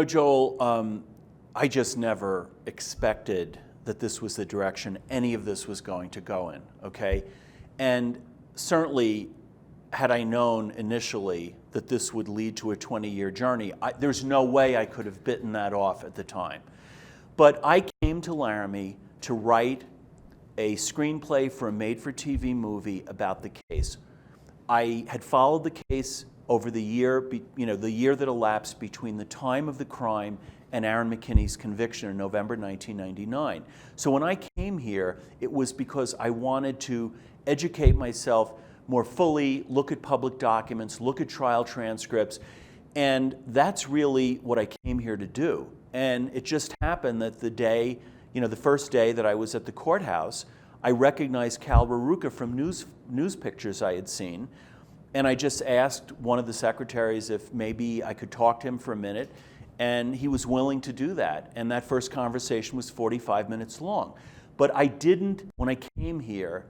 Joel, I just never expected that this was the direction any of this was going to go in, okay? And certainly, had I known initially that this would lead to a 20-year journey, there's no way I could have bitten that off at the time. But I came to Laramie to write a screenplay for a made-for-TV movie about the case. I had followed the case over the year that elapsed between the time of the crime and Aaron McKinney's conviction in November 1999. So when I came here, it was because I wanted to educate myself more fully, look at public documents, look at trial transcripts, and that's really what I came here to do. And it just happened that the first day that I was at the courthouse, I recognized Cal Raruca from news pictures I had seen, and I just asked one of the secretaries if maybe I could talk to him for a minute, and he was willing to do that. And that first conversation was 45 minutes long. But when I came here,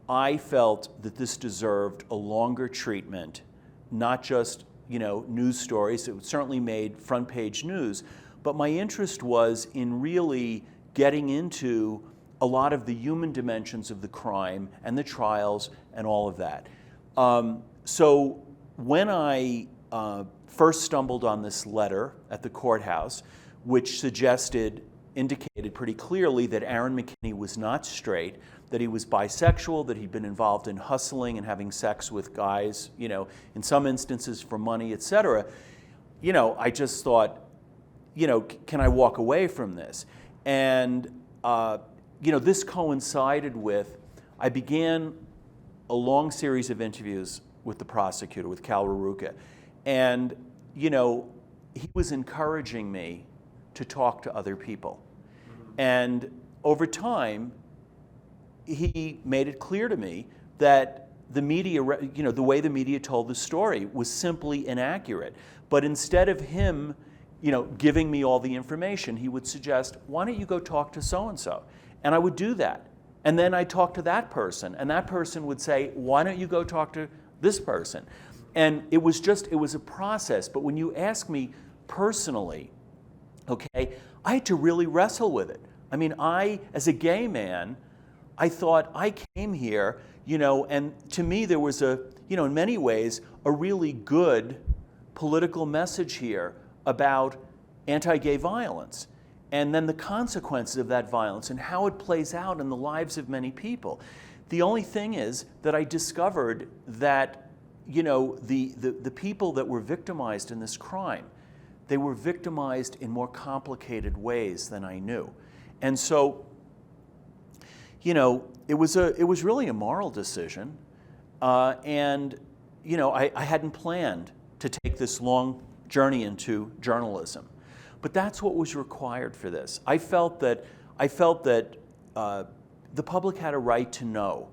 I felt that this deserved a longer treatment, not just news stories. It certainly made front page news, but my interest was in really getting into a lot of the human dimensions of the crime and the trials and all of that. So when I first stumbled on this letter at the courthouse, which indicated pretty clearly that Aaron McKinney was not straight, that he was bisexual, that he'd been involved in hustling and having sex with guys, in some instances for money, et cetera, I just thought, can I walk away from this? And, this coincided with, I began a long series of interviews with the prosecutor, with Cal Raruca. And, he was encouraging me to talk to other people. And over time, he made it clear to me that the media, the way the media told the story was simply inaccurate. But instead of him, giving me all the information, he would suggest, why don't you go talk to so-and-so? And I would do that. And then I'd talk to that person, and that person would say, why don't you go talk to this person? And it was a process. But when you ask me personally, okay, I had to really wrestle with it. I mean, as a gay man, I thought I came here, and to me there was in many ways, a really good political message here about anti-gay violence, and then the consequences of that violence and how it plays out in the lives of many people. The only thing is that I discovered that, the people that were victimized in this crime, they were victimized in more complicated ways than I knew. And so, it was really a moral decision, and I hadn't planned to take this long journey into journalism, but that's what was required for this. I felt that the public had a right to know